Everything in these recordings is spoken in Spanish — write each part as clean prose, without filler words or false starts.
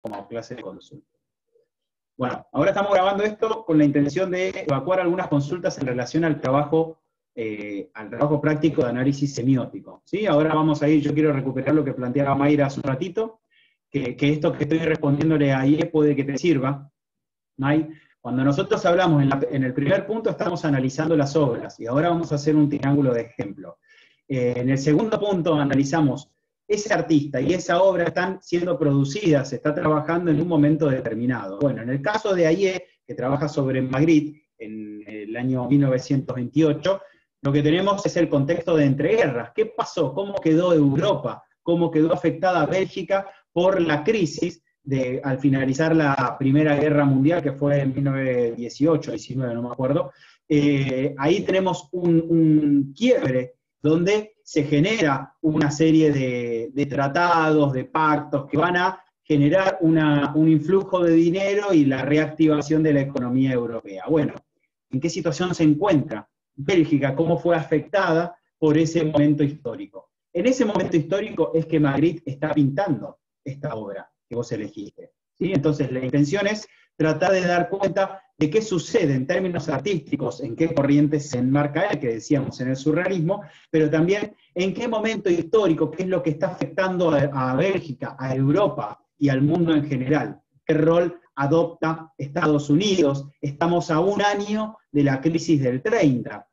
como clase de consulta. Bueno, ahora estamos grabando esto con la intención de evacuar algunas consultas en relación al trabajo práctico de análisis semiótico. ¿Sí? Ahora vamos a ir, yo quiero recuperar lo que planteaba Mayra hace un ratito, que esto que estoy respondiéndole a IE puede que te sirva, May. Cuando nosotros hablamos en el primer punto estamos analizando las obras, y ahora vamos a hacer un triángulo de ejemplo. En el segundo punto analizamos ese artista y esa obra están siendo producidas, se está trabajando en un momento determinado. Bueno, en el caso de Aie, que trabaja sobre Magritte en el año 1928, lo que tenemos es el contexto de entreguerras. ¿Qué pasó? ¿Cómo quedó Europa? ¿Cómo quedó afectada Bélgica por la crisis al finalizar la Primera Guerra Mundial, que fue en 1918, 19, no me acuerdo? Ahí tenemos un quiebre donde se genera una serie de tratados, de pactos, que van a generar un influjo de dinero y la reactivación de la economía europea. Bueno, ¿en qué situación se encuentra Bélgica? ¿Cómo fue afectada por ese momento histórico? En ese momento histórico es que Magritte está pintando esta obra que vos elegiste. ¿Sí? Entonces la intención es tratar de dar cuenta de qué sucede en términos artísticos, en qué corriente se enmarca él, que decíamos en el surrealismo, pero también en qué momento histórico, qué es lo que está afectando a Bélgica, a Europa y al mundo en general. ¿Qué rol adopta Estados Unidos? Estamos a un año de la crisis del 30.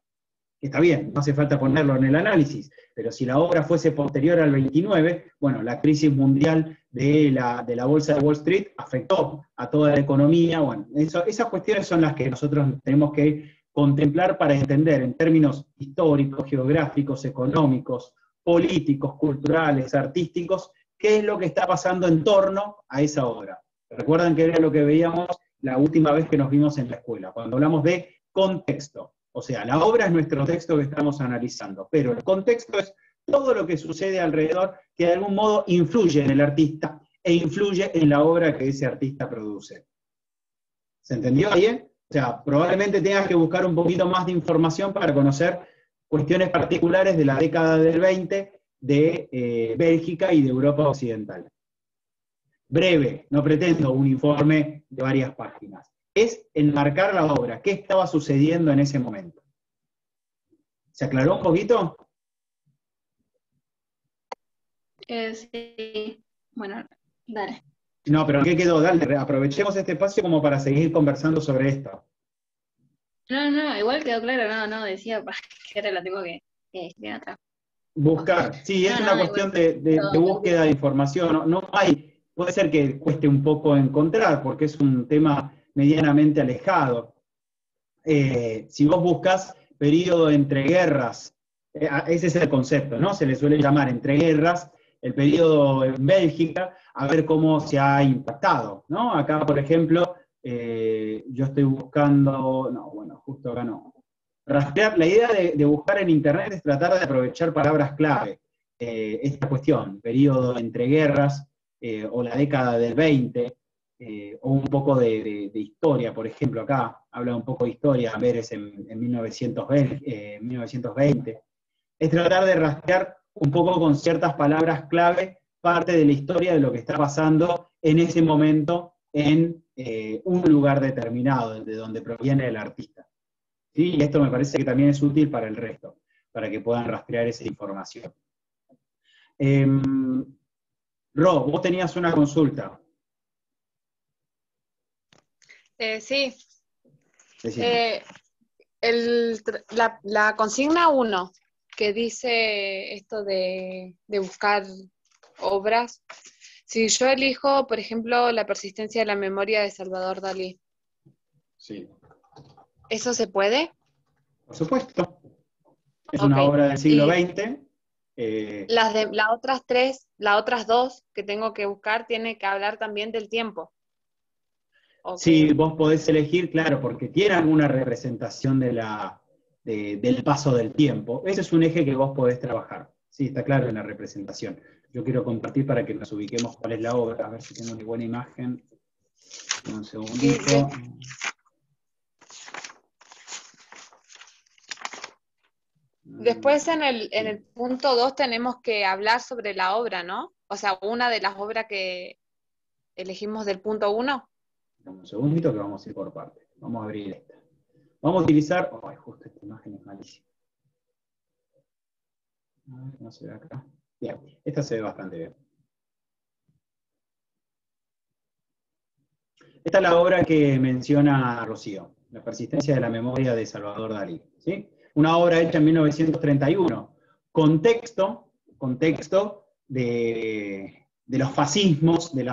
Está bien, no hace falta ponerlo en el análisis, pero si la obra fuese posterior al 29, bueno, la crisis mundial de la bolsa de Wall Street afectó a toda la economía. Bueno, esas cuestiones son las que nosotros tenemos que contemplar para entender en términos históricos, geográficos, económicos, políticos, culturales, artísticos, qué es lo que está pasando en torno a esa obra. Recuerdan que era lo que veíamos la última vez que nos vimos en la escuela, cuando hablamos de contexto. O sea, la obra es nuestro texto que estamos analizando, pero el contexto es todo lo que sucede alrededor que de algún modo influye en el artista e influye en la obra que ese artista produce. ¿Se entendió bien? O sea, probablemente tengas que buscar un poquito más de información para conocer cuestiones particulares de la década del 20 de Bélgica y de Europa Occidental. Breve, no pretendo un informe de varias páginas. Es enmarcar la obra, qué estaba sucediendo en ese momento. ¿Se aclaró un poquito? Sí. Bueno, dale. No, pero ¿qué quedó? Dale, aprovechemos este espacio como para seguir conversando sobre esto. No, igual quedó claro, no, decía para que ahora la tengo que escribir atrás. Buscar, sí, es una cuestión de búsqueda de información. No hay, puede ser que cueste un poco encontrar, porque es un tema medianamente alejado. Si vos buscas periodo entre guerras, ese es el concepto, ¿no? Se le suele llamar entre guerras, el periodo en Bélgica, a ver cómo se ha impactado, ¿no? Acá, por ejemplo, yo estoy buscando, no, bueno, justo acá no. Rastrear, la idea de buscar en internet es tratar de aprovechar palabras clave. Esta cuestión, periodo entre guerras, o la década del 20, o un poco de historia, por ejemplo, acá habla un poco de historia, Amberes en 1920, es tratar de rastrear un poco con ciertas palabras clave parte de la historia de lo que está pasando en ese momento en un lugar determinado, de donde proviene el artista. ¿Sí? Y esto me parece que también es útil para el resto, para que puedan rastrear esa información. Ro, vos tenías una consulta. Sí. Decime. La consigna 1, que dice esto de buscar obras, si yo elijo, por ejemplo, La persistencia de la memoria de Salvador Dalí, Sí. ¿eso se puede? Por supuesto. Es Okay. una obra del siglo XX. Las otras dos que tengo que buscar, tiene que hablar también del tiempo. Sí, vos podés elegir, claro, porque tiene alguna representación del paso del tiempo. Ese es un eje que vos podés trabajar. Sí, está claro en la representación. Yo quiero compartir para que nos ubiquemos cuál es la obra, a ver si tengo una buena imagen. Un segundito. Después en el punto 2 tenemos que hablar sobre la obra, ¿no? O sea, una de las obras que elegimos del punto 1. Un segundito que vamos a ir por partes. Vamos a abrir esta. Vamos a utilizar... Ay, justo esta imagen es malísima. A ver, no se ve acá. Bien, esta se ve bastante bien. Esta es la obra que menciona Rocío, La persistencia de la memoria de Salvador Dalí. ¿Sí? Una obra hecha en 1931. Contexto de los fascismos, del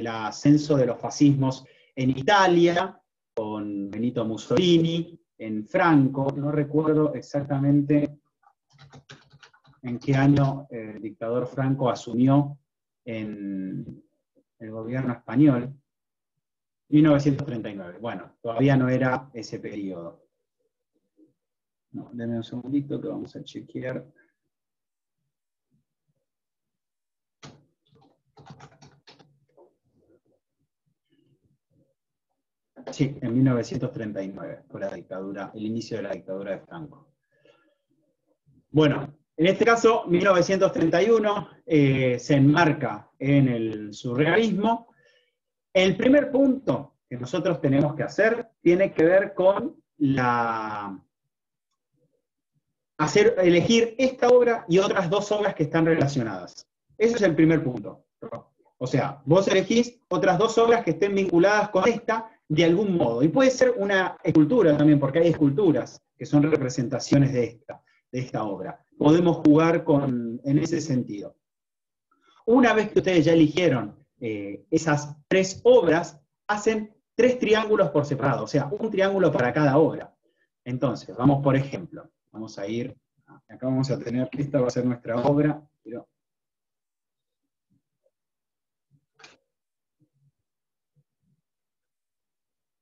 ascenso de los fascismos en Italia, con Benito Mussolini, en Franco, no recuerdo exactamente en qué año el dictador Franco asumió en el gobierno español. 1939. Bueno, todavía no era ese periodo. No, denme un segundito que vamos a chequear. Sí, en 1939, fue la dictadura, el inicio de la dictadura de Franco. Bueno, en este caso, 1931 se enmarca en el surrealismo. El primer punto que nosotros tenemos que hacer tiene que ver con elegir esta obra y otras dos obras que están relacionadas. Ese es el primer punto. O sea, vos elegís otras dos obras que estén vinculadas con esta de algún modo. Y puede ser una escultura también, porque hay esculturas que son representaciones de esta obra. Podemos jugar en ese sentido. Una vez que ustedes ya eligieron esas tres obras, hacen 3 triángulos por separado, o sea, un triángulo para cada obra. Entonces, vamos por ejemplo, vamos a ir, acá vamos a tener, esta va a ser nuestra obra, pero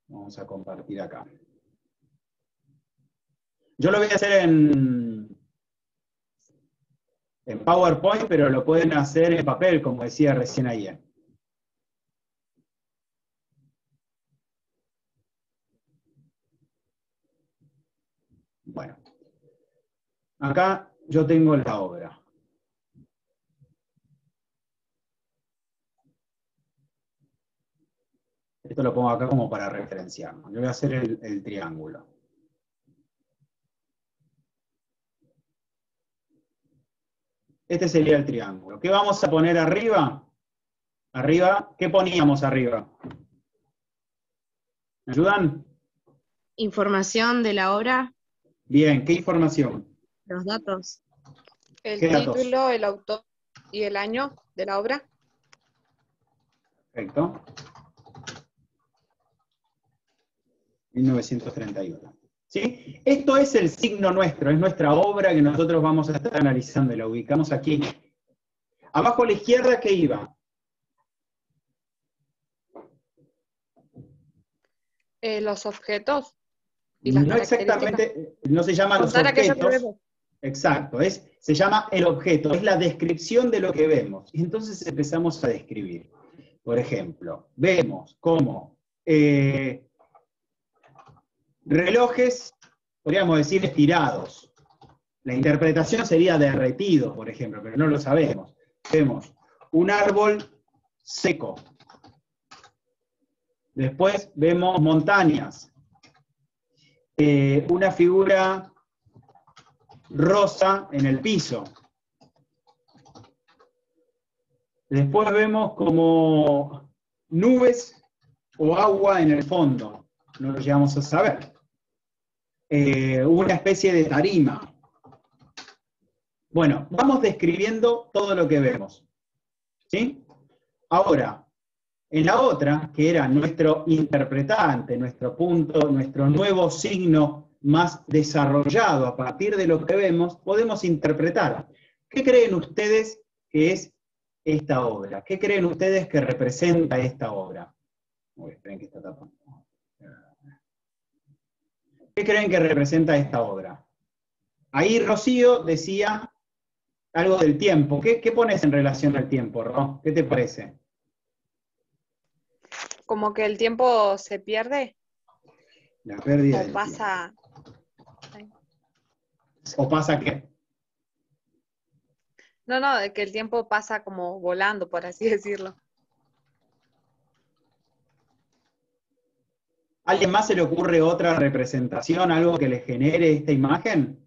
vamos a compartir acá. Yo lo voy a hacer en PowerPoint, pero lo pueden hacer en papel, como decía recién ayer. Bueno, acá yo tengo la obra. Esto lo pongo acá como para referenciar. Yo voy a hacer el triángulo. Este sería el triángulo. ¿Qué vamos a poner arriba? Arriba, ¿qué poníamos arriba? ¿Me ayudan? Información de la obra, Bien, ¿qué información? los datos. El ¿Qué datos? título, el autor y el año de la obra. Perfecto. 1931. ¿Sí? Esto es el signo nuestro, es nuestra obra que nosotros vamos a estar analizando y la ubicamos aquí. Abajo a la izquierda, ¿qué iba? Los objetos y las No características. exactamente, no se llama los Contar aquello que objetos. vemos. Exacto, se llama el objeto, es la descripción de lo que vemos. Y entonces empezamos a describir. Por ejemplo, vemos como relojes, podríamos decir estirados. La interpretación sería derretido, por ejemplo, pero no lo sabemos. Vemos un árbol seco. Después vemos montañas. Una figura rosa en el piso. Después vemos como nubes o agua en el fondo. No lo llegamos a saber. Una especie de tarima. Bueno, vamos describiendo todo lo que vemos. ¿Sí? Ahora, en la otra, que era nuestro interpretante, nuestro punto, nuestro nuevo signo más desarrollado a partir de lo que vemos, podemos interpretar. ¿Qué creen ustedes que es esta obra? ¿Qué creen ustedes que representa esta obra? Uy, esperen que está tapando. ¿Qué creen que representa esta obra? Ahí Rocío decía algo del tiempo. ¿Qué pones en relación al tiempo, Ro? ¿Qué te parece? Como que el tiempo se pierde La pérdida o del pasa. tiempo. ¿O pasa qué? No, de que el tiempo pasa como volando, por así decirlo. ¿Alguien más se le ocurre otra representación, algo que le genere esta imagen?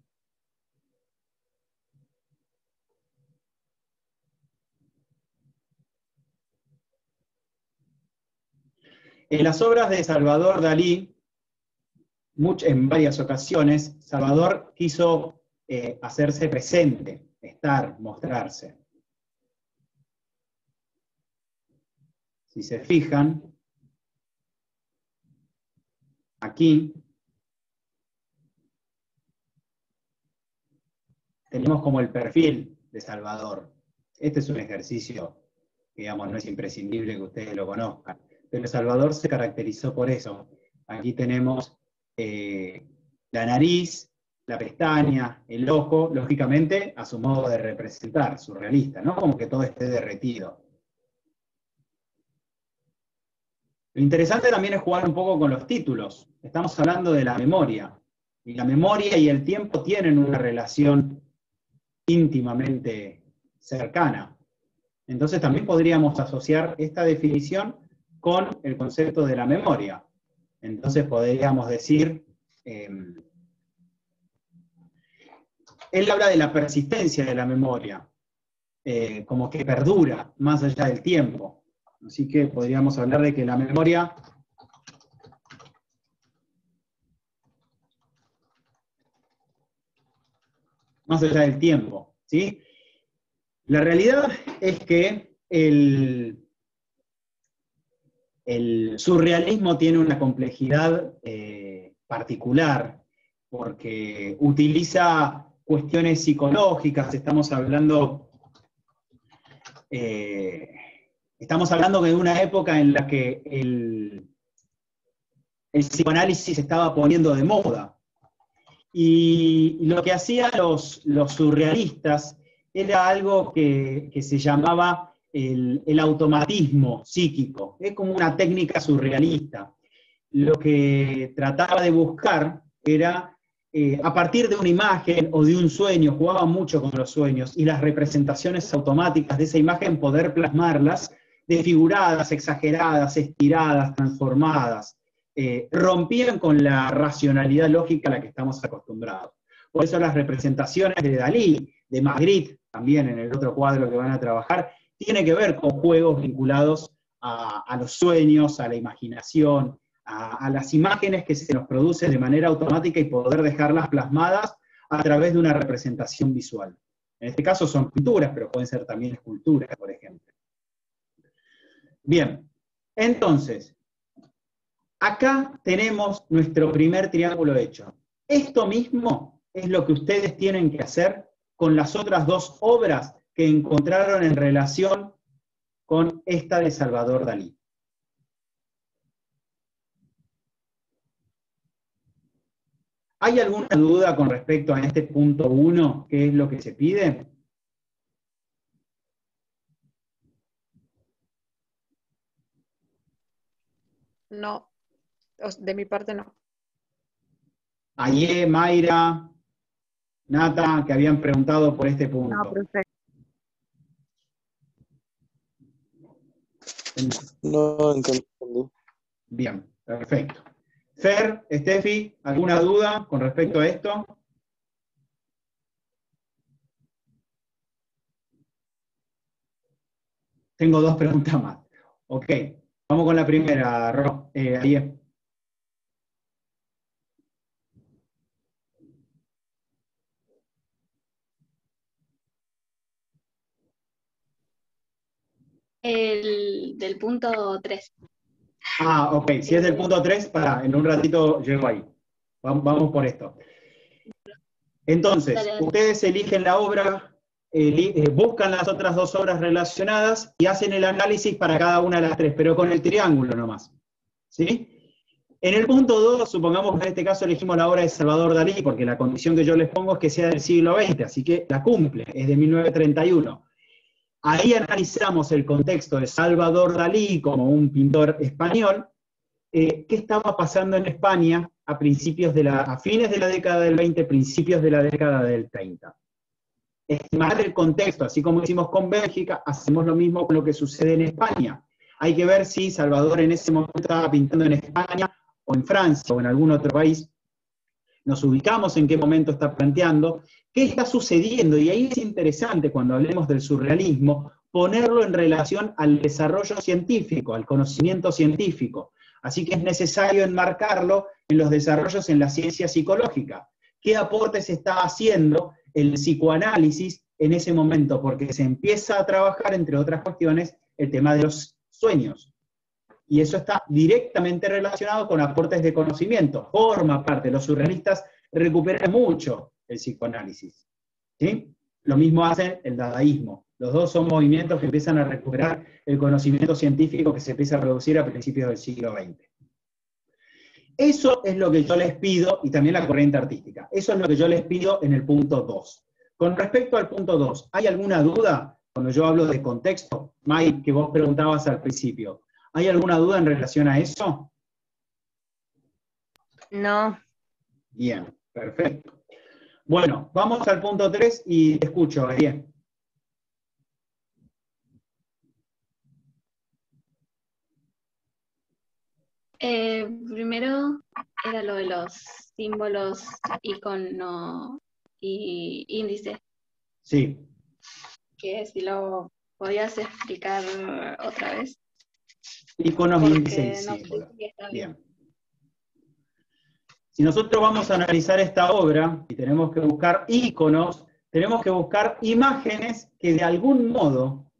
En las obras de Salvador Dalí, en varias ocasiones, Salvador quiso hacerse presente, estar, mostrarse. Si se fijan, aquí tenemos como el perfil de Salvador. Este es un ejercicio, digamos, no es imprescindible que ustedes lo conozcan, pero Salvador se caracterizó por eso. Aquí tenemos la nariz, la pestaña, el ojo, lógicamente a su modo de representar, surrealista, ¿no? Como que todo esté derretido. Lo interesante también es jugar un poco con los títulos. Estamos hablando de la memoria. Y la memoria y el tiempo tienen una relación íntimamente cercana. Entonces también podríamos asociar esta definición con el concepto de la memoria. Entonces podríamos decir, él habla de la persistencia de la memoria, como que perdura más allá del tiempo. Así que podríamos hablar de que la memoria más allá del tiempo, ¿sí? La realidad es que el surrealismo tiene una complejidad particular, porque utiliza cuestiones psicológicas, estamos hablando de una época en la que el psicoanálisis estaba poniendo de moda. Y lo que hacían los surrealistas era algo que se llamaba el automatismo psíquico. Es como una técnica surrealista. Lo que trataba de buscar era, a partir de una imagen o de un sueño, jugaba mucho con los sueños, y las representaciones automáticas de esa imagen poder plasmarlas, desfiguradas, exageradas, estiradas, transformadas. Rompían con la racionalidad lógica a la que estamos acostumbrados. Por eso las representaciones de Dalí, de Magritte, también en el otro cuadro que van a trabajar, tiene que ver con juegos vinculados a los sueños, a la imaginación, a las imágenes que se nos producen de manera automática y poder dejarlas plasmadas a través de una representación visual. En este caso son pinturas, pero pueden ser también esculturas, por ejemplo. Bien, entonces, acá tenemos nuestro primer triángulo hecho. Esto mismo es lo que ustedes tienen que hacer con las otras dos obras que encontraron en relación con esta de Salvador Dalí. ¿Hay alguna duda con respecto a este punto 1, qué es lo que se pide? No, de mi parte no. Aye, Mayra, Nata, que habían preguntado por este punto. No, profe. No entendí. Bien, perfecto. Fer, Steffi, ¿alguna duda con respecto a esto? Tengo dos preguntas más. Ok, vamos con la primera, Aye. Del punto 3. Ah, ok, si es del punto 3, en un ratito llego ahí. Vamos por esto. Entonces, Dale. ustedes eligen la obra, buscan las otras dos obras relacionadas y hacen el análisis para cada una de las tres, pero con el triángulo nomás. ¿Sí? En el punto 2, supongamos que en este caso elegimos la obra de Salvador Dalí, porque la condición que yo les pongo es que sea del siglo XX, así que la cumple, es de 1931. Ahí analizamos el contexto de Salvador Dalí como un pintor español, qué estaba pasando en España a fines de la década del 20, principios de la década del 30. Estimar el contexto, así como hicimos con Bélgica, hacemos lo mismo con lo que sucede en España. Hay que ver si Salvador en ese momento estaba pintando en España o en Francia, o en algún otro país, nos ubicamos en qué momento está planteando, qué está sucediendo, y ahí es interesante cuando hablemos del surrealismo, ponerlo en relación al desarrollo científico, al conocimiento científico. Así que es necesario enmarcarlo en los desarrollos en la ciencia psicológica. ¿Qué aportes está haciendo el psicoanálisis en ese momento? Porque se empieza a trabajar, entre otras cuestiones, el tema de los sueños. Y eso está directamente relacionado con aportes de conocimiento. Forma parte, los surrealistas recuperan mucho el psicoanálisis, ¿sí? Lo mismo hace el dadaísmo. Los dos son movimientos que empiezan a recuperar el conocimiento científico que se empieza a producir a principios del siglo XX. Eso es lo que yo les pido, y también la corriente artística. Eso es lo que yo les pido en el punto 2. Con respecto al punto 2, ¿hay alguna duda cuando yo hablo de contexto? May, que vos preguntabas al principio. ¿Hay alguna duda en relación a eso? No. Bien, perfecto. Bueno, vamos al punto 3 y te escucho, bien. Primero era lo de los símbolos, icono y índice, Sí. que si lo podías explicar otra vez, Iconos, índice y porque no sé símbolo. si está bien. Bien. Si nosotros vamos a analizar esta obra y tenemos que buscar iconos, tenemos que buscar imágenes que de algún modo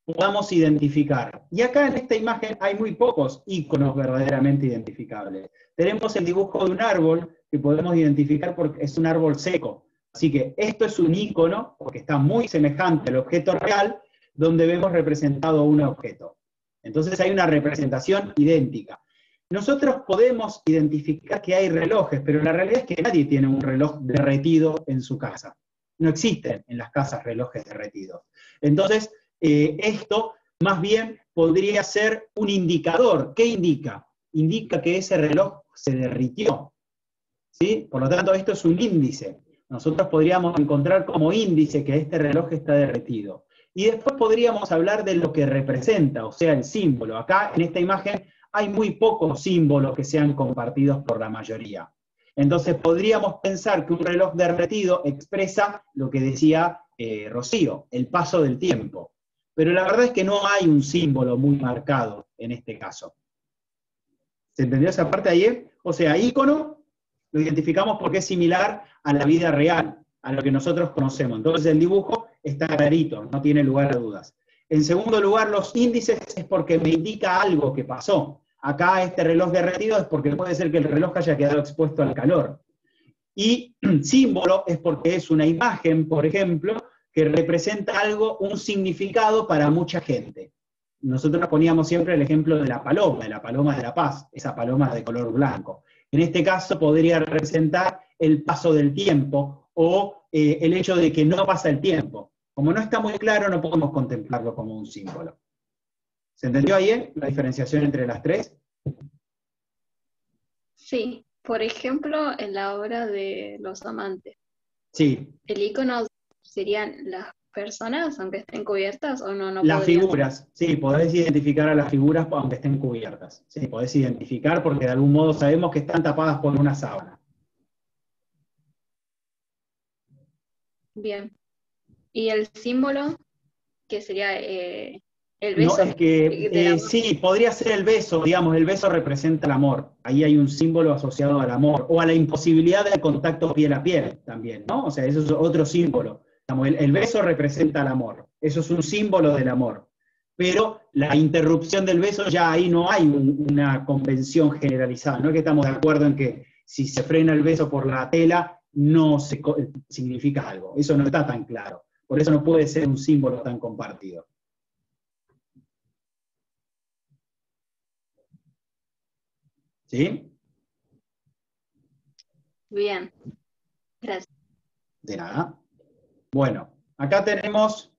podamos identificar. Y acá en esta imagen hay muy pocos iconos verdaderamente identificables. Tenemos el dibujo de un árbol que podemos identificar porque es un árbol seco. Así que esto es un icono, porque está muy semejante al objeto real, donde vemos representado un objeto. Entonces hay una representación idéntica. Nosotros podemos identificar que hay relojes, pero la realidad es que nadie tiene un reloj derretido en su casa. No existen en las casas relojes derretidos. Entonces, esto más bien podría ser un indicador. ¿Qué indica? Indica que ese reloj se derritió, ¿sí? Por lo tanto, esto es un índice. Nosotros podríamos encontrar como índice que este reloj está derretido. Y después podríamos hablar de lo que representa, o sea, el símbolo. Acá, en esta imagen, hay muy pocos símbolos que sean compartidos por la mayoría. Entonces, podríamos pensar que un reloj derretido expresa lo que decía Rocío, el paso del tiempo. Pero la verdad es que no hay un símbolo muy marcado en este caso. ¿Se entendió esa parte ayer? O sea, ícono lo identificamos porque es similar a la vida real, a lo que nosotros conocemos. Entonces el dibujo está clarito, no tiene lugar a dudas. En segundo lugar, los índices es porque me indica algo que pasó. Acá este reloj derretido es porque puede ser que el reloj haya quedado expuesto al calor. Y símbolo es porque es una imagen, por ejemplo, que representa algo, un significado para mucha gente. Nosotros poníamos siempre el ejemplo de la paloma de la paz, esa paloma de color blanco. En este caso podría representar el paso del tiempo o el hecho de que no pasa el tiempo. Como no está muy claro, no podemos contemplarlo como un símbolo. ¿Se entendió ahí la diferenciación entre las tres? Sí, por ejemplo, en la obra de Los Amantes, Sí. el icono serían las personas, aunque estén cubiertas, o no Las podrían. figuras, sí, podés identificar a las figuras aunque estén cubiertas. Sí, podés identificar porque de algún modo sabemos que están tapadas por una sábana. Bien. ¿Y el símbolo, que sería el beso? No, es que sí, podría ser el beso, digamos, el beso representa el amor. Ahí hay un símbolo asociado al amor, o a la imposibilidad del contacto piel a piel también, ¿no? O sea, eso es otro símbolo. Digamos, el beso representa el amor, eso es un símbolo del amor. Pero la interrupción del beso, ya ahí no hay una convención generalizada. No es que estamos de acuerdo en que si se frena el beso por la tela, no significa algo. Eso no está tan claro. Por eso no puede ser un símbolo tan compartido. ¿Sí? Bien, gracias. De nada. Bueno, acá tenemos,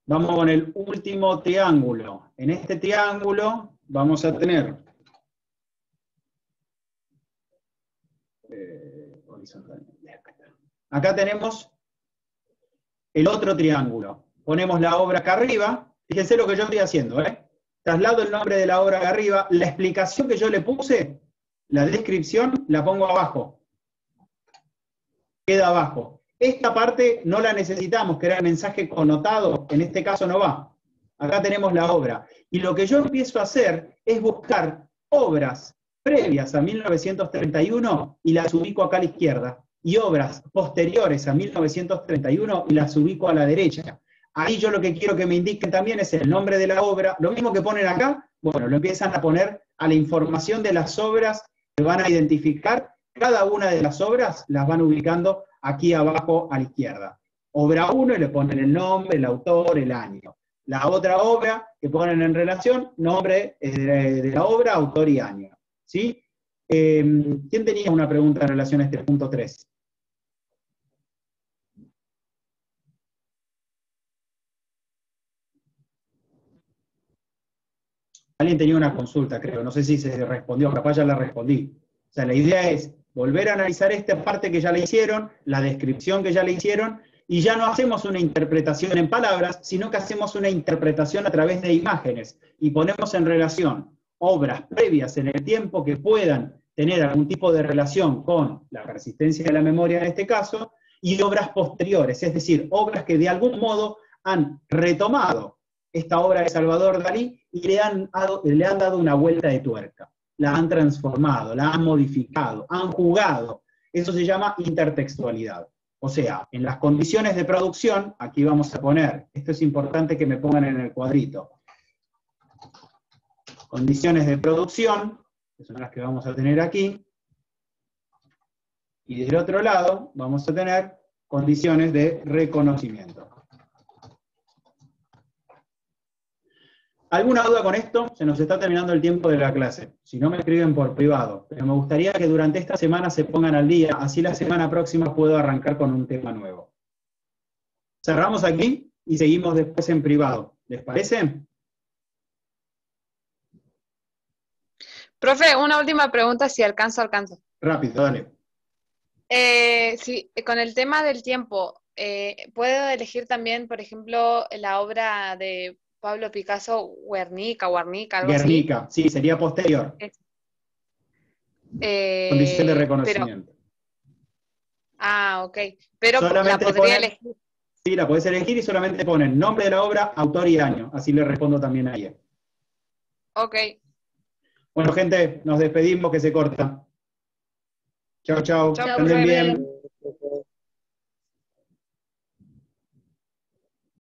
vamos con el último triángulo. En este triángulo vamos a tener acá tenemos el otro triángulo. Ponemos la obra acá arriba. Fíjense lo que yo estoy haciendo, ¿eh? traslado el nombre de la obra de arriba, la explicación que yo le puse, la descripción, la pongo abajo. Queda abajo. Esta parte no la necesitamos, que era el mensaje connotado, en este caso no va. Acá tenemos la obra. Y lo que yo empiezo a hacer es buscar obras previas a 1931 y las ubico acá a la izquierda, y obras posteriores a 1931 y las ubico a la derecha. Ahí yo lo que quiero que me indiquen también es el nombre de la obra, lo mismo que ponen acá, bueno, lo empiezan a poner a la información de las obras que van a identificar, cada una de las obras las van ubicando aquí abajo a la izquierda. Obra 1 y le ponen el nombre, el autor, el año. La otra obra que ponen en relación, nombre de la obra, autor y año. ¿Sí? ¿Quién tenía una pregunta en relación a este punto 3? Alguien tenía una consulta, creo, no sé si se respondió, capaz ya la respondí. O sea, la idea es volver a analizar esta parte que ya le hicieron, la descripción que ya le hicieron, y ya no hacemos una interpretación en palabras, sino que hacemos una interpretación a través de imágenes, y ponemos en relación obras previas en el tiempo que puedan tener algún tipo de relación con la persistencia de la memoria en este caso, y obras posteriores, es decir, obras que de algún modo han retomado esta obra de Salvador Dalí y le han dado una vuelta de tuerca, la han transformado, la han modificado, han jugado. Eso se llama intertextualidad. O sea, en las condiciones de producción, aquí vamos a poner, esto es importante que me pongan en el cuadrito, condiciones de producción, que son las que vamos a tener aquí, y del otro lado vamos a tener condiciones de reconocimiento. ¿Alguna duda con esto? Se nos está terminando el tiempo de la clase. Si no, me escriben por privado. Pero me gustaría que durante esta semana se pongan al día, así la semana próxima puedo arrancar con un tema nuevo. Cerramos aquí y seguimos después en privado. ¿Les parece? Profe, una última pregunta, si alcanzo. Rápido, dale. Sí, con el tema del tiempo, ¿puedo elegir también, por ejemplo, la obra de Pablo Picasso, Guernica, algo Guernica, así? sí, sería posterior. Condición de reconocimiento. Ok. Pero solamente la podría elegir. Sí, la podés elegir y solamente ponen nombre de la obra, autor y año. Así le respondo también a ella. Ok. Bueno, gente, nos despedimos que se corta. Chao, chao. Chao, Que anden profe. bien.